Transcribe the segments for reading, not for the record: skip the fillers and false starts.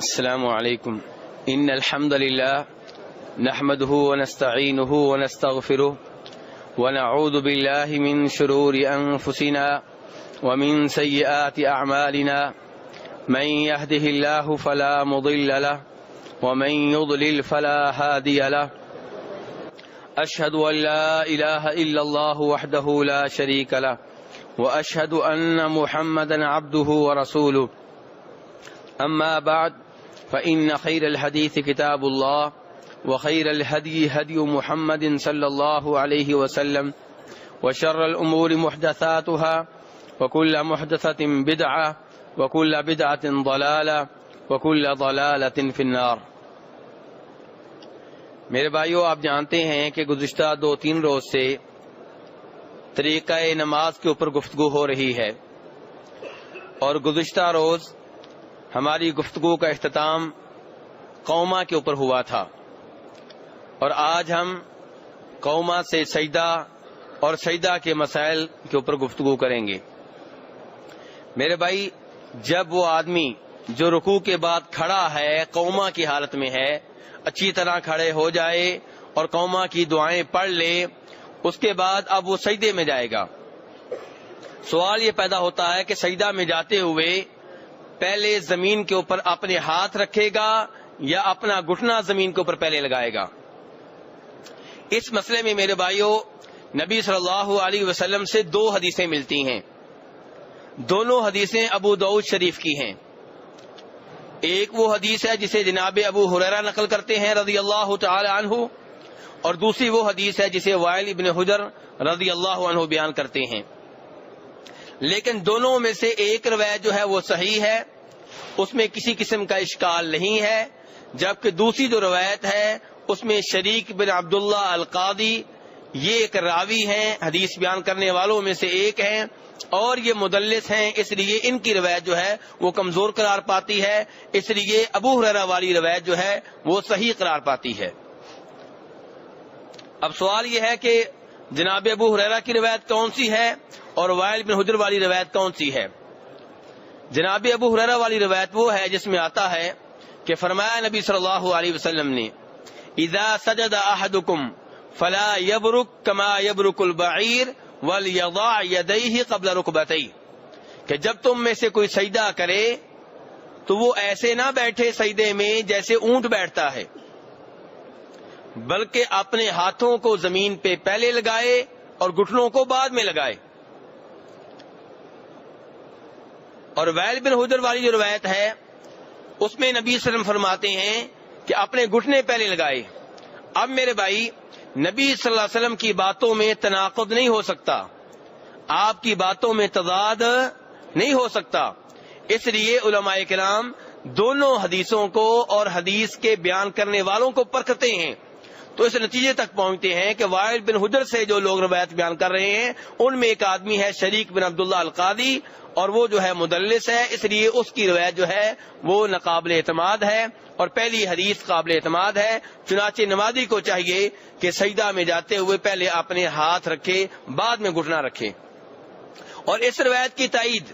السلام علیکم ان الحمد للہ نحمده ونستعینه ونستغفره ونعوذ باللہ من شرور انفسنا ومن سیئات اعمالنا من يهده الله فلا مضل له ومن يضلل فلا هادي له اشهد ان لا اله الا الله وحده لا شريك له واشهد ان محمدا عبده ورسوله اما بعد فإن خير الحديث كتاب الله وخير الهدي هدي محمد صلى الله عليه وسلم وشر الأمور محدثاتها وكل محدثة بدعة وكل بدعة ضلالة وكل ضلالة في النار۔ میرے بھائیو، آپ جانتے ہیں کہ گزشتہ 2-3 روز سے طریقہ نماز کے اوپر گفتگو ہو رہی ہے، اور گزشتہ روز ہماری گفتگو کا اختتام قوما کے اوپر ہوا تھا، اور آج ہم قوما سے سجدہ اور سجدہ کے مسائل کے اوپر گفتگو کریں گے۔ میرے بھائی، جب وہ آدمی جو رکوع کے بعد کھڑا ہے، قوما کی حالت میں ہے، اچھی طرح کھڑے ہو جائے اور قوما کی دعائیں پڑھ لے، اس کے بعد اب وہ سجدے میں جائے گا۔ سوال یہ پیدا ہوتا ہے کہ سجدہ میں جاتے ہوئے پہلے زمین کے اوپر اپنے ہاتھ رکھے گا یا اپنا گھٹنا زمین کے اوپر پہلے لگائے گا؟ اس مسئلے میں میرے بھائیوں، نبی صلی اللہ علیہ وسلم سے 2 حدیثیں ملتی ہیں۔ دونوں حدیثیں ابو داؤد شریف کی ہیں۔ ایک وہ حدیث ہے جسے جناب ابو ہریرہ نقل کرتے ہیں رضی اللہ تعالی عنہ، اور دوسری وہ حدیث ہے جسے وائل ابن حجر رضی اللہ عنہ بیان کرتے ہیں۔ لیکن دونوں میں سے ایک روایت جو ہے وہ صحیح ہے، اس میں کسی قسم کا اشکال نہیں ہے، جبکہ دوسری جو روایت ہے اس میں شریک بن عبداللہ القاضی یہ ایک راوی ہیں، حدیث بیان کرنے والوں میں سے ایک ہیں، اور یہ مدلس ہیں، اس لیے ان کی روایت جو ہے وہ کمزور قرار پاتی ہے، اس لیے ابو ہریرہ والی روایت جو ہے وہ صحیح قرار پاتی ہے۔ اب سوال یہ ہے کہ جناب ابو ہریرہ کی روایت کون سی ہے اور وائل بن حجر والی روایت کون سی ہے؟ جناب ابو ہریرہ والی روایت وہ ہے جس میں آتا ہے کہ فرمایا نبی صلی اللہ علیہ وسلم نے، اذا سجد احدکم فلا یبرک کما یبرک البعیر ولیضع یدیہ قبل رکبتیہ، کہ جب تم میں سے کوئی سجدہ کرے تو وہ ایسے نہ بیٹھے سجدے میں جیسے اونٹ بیٹھتا ہے، بلکہ اپنے ہاتھوں کو زمین پہ پہلے لگائے اور گھٹنوں کو بعد میں لگائے۔ اور وائل بن حجر والی جو روایت ہے اس میں نبی صلی اللہ علیہ وسلم فرماتے ہیں کہ اپنے گھٹنے پہلے لگائے۔ اب میرے بھائی، نبی صلی اللہ علیہ وسلم کی باتوں میں تناقض نہیں ہو سکتا، آپ کی باتوں میں تضاد نہیں ہو سکتا، اس لیے علماء کرام دونوں حدیثوں کو اور حدیث کے بیان کرنے والوں کو پرکھتے ہیں، تو اس نتیجے تک پہنچتے ہیں کہ وائل بن حجر سے جو لوگ روایت بیان کر رہے ہیں ان میں ایک آدمی ہے شریک بن عبداللہ القاضی، اور وہ جو ہے مدلس ہے، اس لیے اس کی روایت جو ہے وہ ناقابل اعتماد ہے، اور پہلی حدیث قابل اعتماد ہے۔ چنانچہ نمازی کو چاہیے کہ سجدہ میں جاتے ہوئے پہلے اپنے ہاتھ رکھے، بعد میں گھٹنا رکھے۔ اور اس روایت کی تائید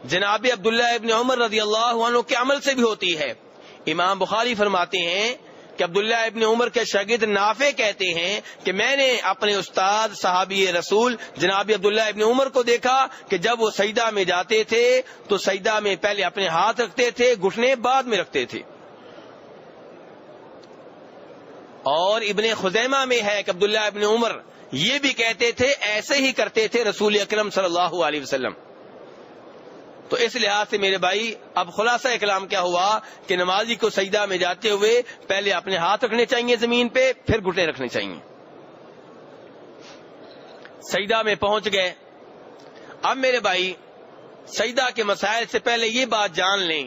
جناب عبداللہ ابن عمر رضی اللہ عنہ کے عمل سے بھی ہوتی ہے۔ امام بخاری فرماتے ہیں کہ عبداللہ ابن عمر کے شاگرد نافع کہتے ہیں کہ میں نے اپنے استاد صحابی رسول جناب عبداللہ ابن عمر کو دیکھا کہ جب وہ سجدہ میں جاتے تھے تو سجدہ میں پہلے اپنے ہاتھ رکھتے تھے، گھٹنے بعد میں رکھتے تھے۔ اور ابن خزیمہ میں ہے کہ عبداللہ ابن عمر یہ بھی کہتے تھے، ایسے ہی کرتے تھے رسول اکرم صلی اللہ علیہ وسلم۔ تو اس لحاظ سے میرے بھائی، اب خلاصہ کلام کیا ہوا کہ نمازی کو سجدہ میں جاتے ہوئے پہلے اپنے ہاتھ رکھنے چاہیے زمین پہ، پھر گھٹنے رکھنے چاہیے۔ سجدہ میں پہنچ گئے۔ اب میرے بھائی، سجدہ کے مسائل سے پہلے یہ بات جان لیں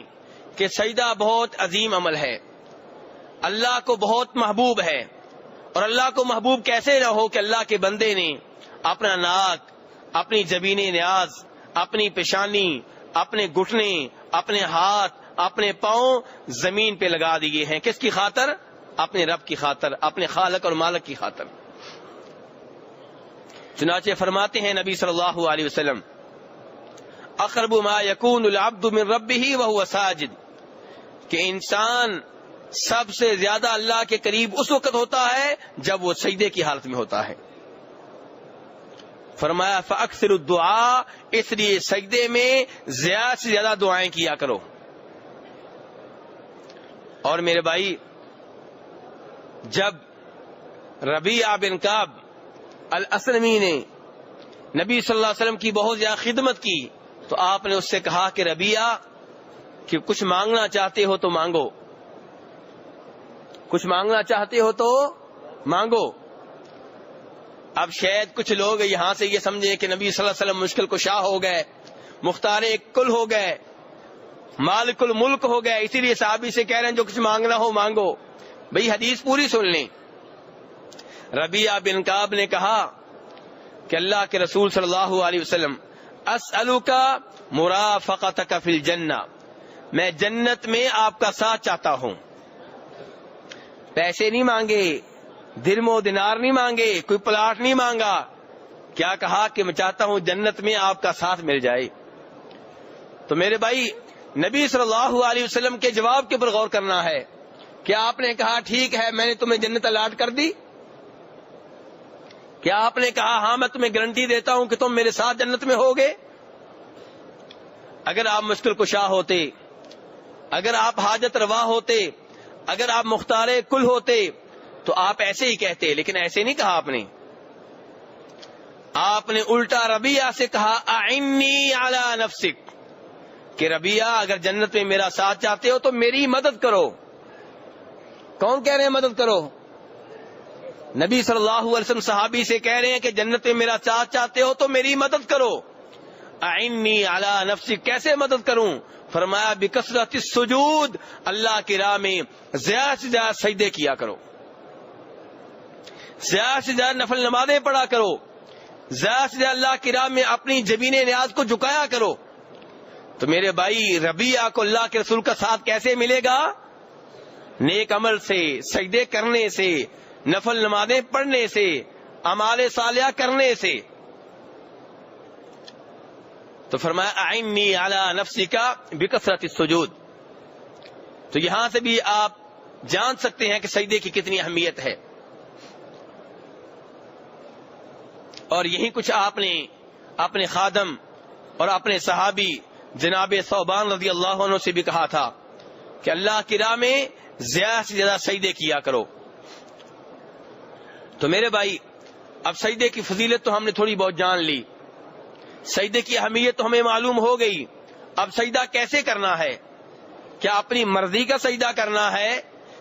کہ سجدہ بہت عظیم عمل ہے، اللہ کو بہت محبوب ہے، اور اللہ کو محبوب کیسے نہ ہو کہ اللہ کے بندے نے اپنا ناک، اپنی جبین نیاز، اپنی پیشانی، اپنے گھٹنے، اپنے ہاتھ، اپنے پاؤں زمین پہ لگا دیے ہیں۔ کس کی خاطر؟ اپنے رب کی خاطر، اپنے خالق اور مالک کی خاطر۔ چنانچہ فرماتے ہیں نبی صلی اللہ علیہ وسلم، اقرب ما یکون العبد من ربہ وہو ساجد، کہ انسان سب سے زیادہ اللہ کے قریب اس وقت ہوتا ہے جب وہ سجدے کی حالت میں ہوتا ہے. فرمایا فاکثر الدعاء، اس لیے سجدے میں زیادہ سے زیادہ دعائیں کیا کرو. اور میرے بھائی، جب ربیعہ بن کعب الاسلمی نے نبی صلی اللہ علیہ وسلم کی بہت زیادہ خدمت کی تو آپ نے اس سے کہا کہ ربیعہ، کہ کچھ مانگنا چاہتے ہو تو مانگو، کچھ مانگنا چاہتے ہو تو مانگو. اب شاید کچھ لوگ یہاں سے یہ سمجھیں کہ نبی صلی اللہ علیہ وسلم مشکل کشا ہو گئے، مختار کل ہو گئے، مالک الملک ہو گئے، اسی لیے صحابی سے کہہ رہے ہیں جو کچھ مانگنا ہو مانگو. بھئی حدیث پوری سن لیں. ربیعہ بن کعب نے کہا کہ اللہ کے رسول صلی اللہ علیہ وسلم، اسألک مرافقتک فی الجنہ، میں جنت میں آپ کا ساتھ چاہتا ہوں. پیسے نہیں مانگے، درم و دینار نہیں مانگے، کوئی پلاٹ نہیں مانگا. کیا کہا کہ میں چاہتا ہوں جنت میں آپ کا ساتھ مل جائے. تو میرے بھائی، نبی صلی اللہ علیہ وسلم کے جواب کے اوپر غور کرنا ہے. کیا آپ نے کہا ٹھیک ہے میں نے تمہیں جنت الاٹ کر دی؟ کیا آپ نے کہا ہاں میں تمہیں گارنٹی دیتا ہوں کہ تم میرے ساتھ جنت میں ہوگے؟ اگر آپ مشکل کشا ہوتے، اگر آپ حاجت روا ہوتے، اگر آپ مختار کل ہوتے تو آپ ایسے ہی کہتے، لیکن ایسے نہیں کہا آپ نے. آپ نے الٹا ربیعہ سے کہا اعنی علی نفسک، کہ ربیعہ اگر جنت میں میرا ساتھ چاہتے ہو تو میری مدد کرو. کون کہہ رہے ہیں مدد کرو؟ نبی صلی اللہ علیہ وسلم صحابی سے کہہ رہے ہیں کہ جنت میں میرا ساتھ چاہتے ہو تو میری مدد کرو. اعنی علی نفسک، کیسے مدد کروں؟ فرمایا بکثرت السجود، اللہ کی راہ میں زیادہ سے زیادہ سجدے کیا کرو، زیادہ سے زیادہ نفل نمازیں پڑھا کرو، زیادہ سے زیادہ اللہ کی راہ میں اپنی جبین نیاز کو جھکایا کرو. تو میرے بھائی، ربیعہ کو اللہ کے رسول کا ساتھ کیسے ملے گا؟ نیک عمل سے، سجدے کرنے سے، نفل نمازیں پڑھنے سے، اعمال صالحہ کرنے سے. تو فرمایا اعنی علی نفسک بکثرت السجود. تو یہاں سے بھی آپ جان سکتے ہیں کہ سجدے کی کتنی اہمیت ہے. اور یہی کچھ آپ نے اپنے خادم اور اپنے صحابی جناب ثوبان رضی اللہ عنہ سے بھی کہا تھا کہ اللہ کی راہ میں زیادہ سے زیادہ سجدے کیا کرو. تو میرے بھائی، اب سجدے کی فضیلت تو ہم نے تھوڑی بہت جان لی، سجدے کی اہمیت تو ہمیں معلوم ہو گئی. اب سجدہ کیسے کرنا ہے؟ کیا اپنی مرضی کا سجدہ کرنا ہے،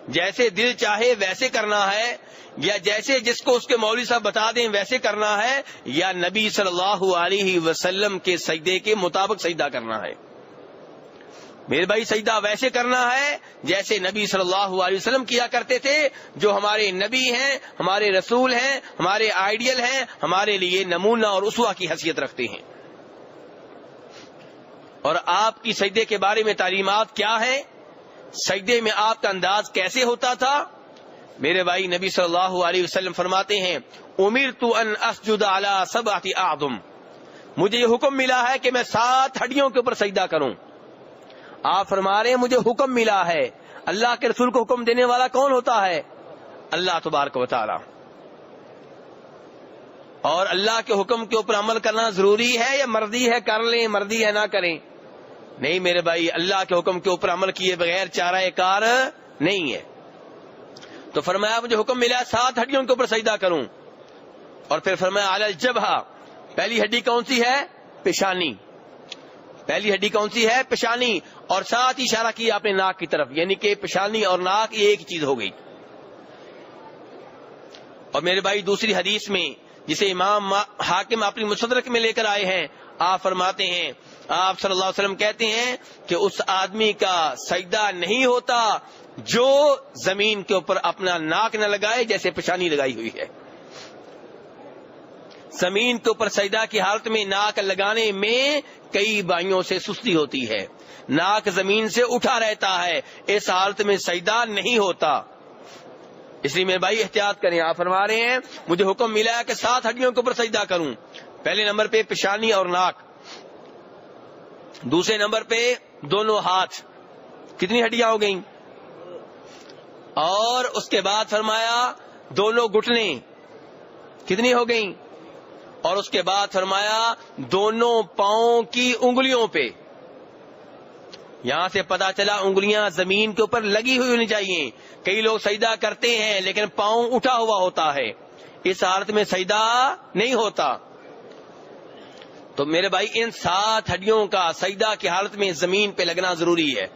جیسے دل چاہے ویسے کرنا ہے، یا جیسے جس کو اس کے مولوی صاحب بتا دیں ویسے کرنا ہے، یا نبی صلی اللہ علیہ وسلم کے سجدے کے مطابق سجدہ کرنا ہے؟ میرے بھائی، سجدہ ویسے کرنا ہے جیسے نبی صلی اللہ علیہ وسلم کیا کرتے تھے، جو ہمارے نبی ہیں، ہمارے رسول ہیں، ہمارے آئیڈیل ہیں، ہمارے لیے نمونہ اور اسوہ کی حیثیت رکھتے ہیں. اور آپ کی سجدے کے بارے میں تعلیمات کیا ہیں؟ سجدے میں آپ کا انداز کیسے ہوتا تھا؟ میرے بھائی، نبی صلی اللہ علیہ وسلم فرماتے ہیں امرت ان اسجد علی 7 اعظم، مجھے یہ حکم ملا ہے کہ میں 7 ہڈیوں کے اوپر سجدہ کروں. آپ فرما رہے ہیں مجھے حکم ملا ہے. اللہ کے رسول کو حکم دینے والا کون ہوتا ہے؟ اللہ تبارک و تعالی. اور اللہ کے حکم کے اوپر عمل کرنا ضروری ہے یا مرضی ہے کر لیں، مرضی ہے نہ کریں؟ نہیں میرے بھائی، اللہ کے حکم کے اوپر عمل کیے بغیر چارہ کار نہیں ہے. تو فرمایا مجھے حکم ملا 7 ہڈیوں کے اوپر سجدہ کروں. اور پھر فرمایا علی الجبہہ، پہلی ہڈی کون سی ہے؟ پیشانی. پہلی ہڈی کون سی ہے؟ پیشانی. اور ساتھ ہی اشارہ کیا اپنے ناک کی طرف، یعنی کہ پیشانی اور ناک یہ ایک چیز ہو گئی. اور میرے بھائی، دوسری حدیث میں جسے امام حاکم اپنی مستدرک میں لے کر آئے ہیں، آپ فرماتے ہیں، آپ صلی اللہ علیہ وسلم کہتے ہیں کہ اس آدمی کا سجدہ نہیں ہوتا جو زمین کے اوپر اپنا ناک نہ لگائے جیسے پیشانی لگائی ہوئی ہے. زمین کے اوپر سجدہ کی حالت میں ناک لگانے میں کئی بائیوں سے سستی ہوتی ہے، ناک زمین سے اٹھا رہتا ہے، اس حالت میں سجدہ نہیں ہوتا. اس لیے میرے بھائی احتیاط کریں. آپ فرما رہے ہیں مجھے حکم ملا ہے کہ 7 ہڈیوں کے اوپر سجدہ کروں. پہلے نمبر پہ پیشانی اور ناک، دوسرے نمبر پہ دونوں ہاتھ کتنی ہڈیاں ہو گئیں؟ اور اس کے بعد فرمایا دونوں گھٹنے کتنی ہو گئیں؟ اور اس کے بعد فرمایا دونوں پاؤں کی انگلیوں پہ. یہاں سے پتا چلا انگلیاں زمین کے اوپر لگی ہوئی ہونی چاہیے. کئی لوگ سجدہ کرتے ہیں لیکن پاؤں اٹھا ہوا ہوتا ہے، اس حالت میں سجدہ نہیں ہوتا. تو میرے بھائی ان 7 ہڈیوں کا سجدہ کی حالت میں زمین پہ لگنا ضروری ہے.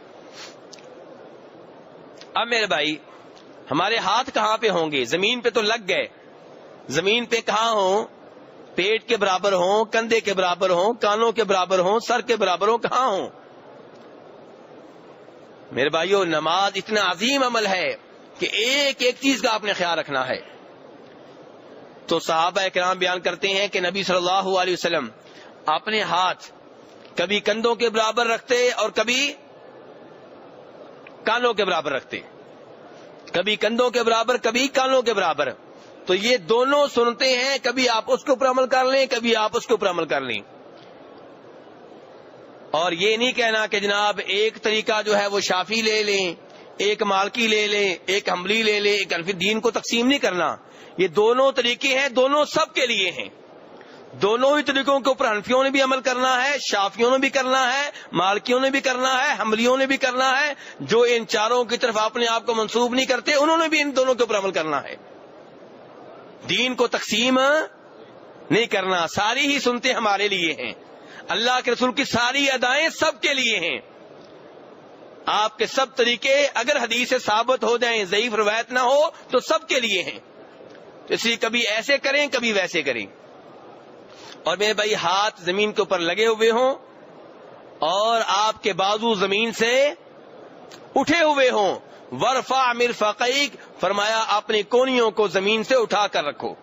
اب میرے بھائی ہمارے ہاتھ کہاں پہ ہوں گے؟ زمین پہ تو لگ گئے، زمین پہ کہاں ہوں؟ پیٹ کے برابر ہوں، کندھے کے برابر ہوں، کانوں کے برابر ہوں، سر کے برابر ہوں، کہاں ہوں؟ میرے بھائیو نماز اتنا عظیم عمل ہے کہ ایک ایک چیز کا آپ نے خیال رکھنا ہے. تو صحابہ کرام بیان کرتے ہیں کہ نبی صلی اللہ علیہ وسلم اپنے ہاتھ کبھی کندھوں کے برابر رکھتے اور کبھی کانوں کے برابر رکھتے، کبھی کندھوں کے برابر کبھی کانوں کے برابر. تو یہ دونوں سنتے ہیں، کبھی آپ اس کے اوپر عمل کر لیں کبھی آپ اس کے اوپر عمل کر لیں. اور یہ نہیں کہنا کہ جناب ایک طریقہ جو ہے وہ شافی لے لیں، ایک مالکی لے لیں، ایک حنبلی لے لیں، ایک حنفی. دین کو تقسیم نہیں کرنا. یہ دونوں طریقے ہیں، دونوں سب کے لیے ہیں. دونوں ہی طریقوں کے اوپر حنفیوں نے بھی عمل کرنا ہے، شافیوں نے بھی کرنا ہے، مالکیوں نے بھی کرنا ہے، حنبلیوں نے بھی کرنا ہے. جو ان چاروں کی طرف اپنے آپ کو منسوب نہیں کرتے انہوں نے بھی ان دونوں کے اوپر عمل کرنا ہے. دین کو تقسیم نہیں کرنا. ساری ہی سنتے ہمارے لیے ہیں، اللہ کے رسول کی ساری ادائیں سب کے لیے ہیں. آپ کے سب طریقے اگر حدیث سے ثابت ہو جائیں، ضعیف روایت نہ ہو تو سب کے لیے ہیں. اس لیے کبھی ایسے کریں کبھی ویسے کریں. اور میرے بھائی ہاتھ زمین کے اوپر لگے ہوئے ہوں اور آپ کے بازو زمین سے اٹھے ہوئے ہوں. ورفع مرفقیک، فرمایا اپنی کونیوں کو زمین سے اٹھا کر رکھو.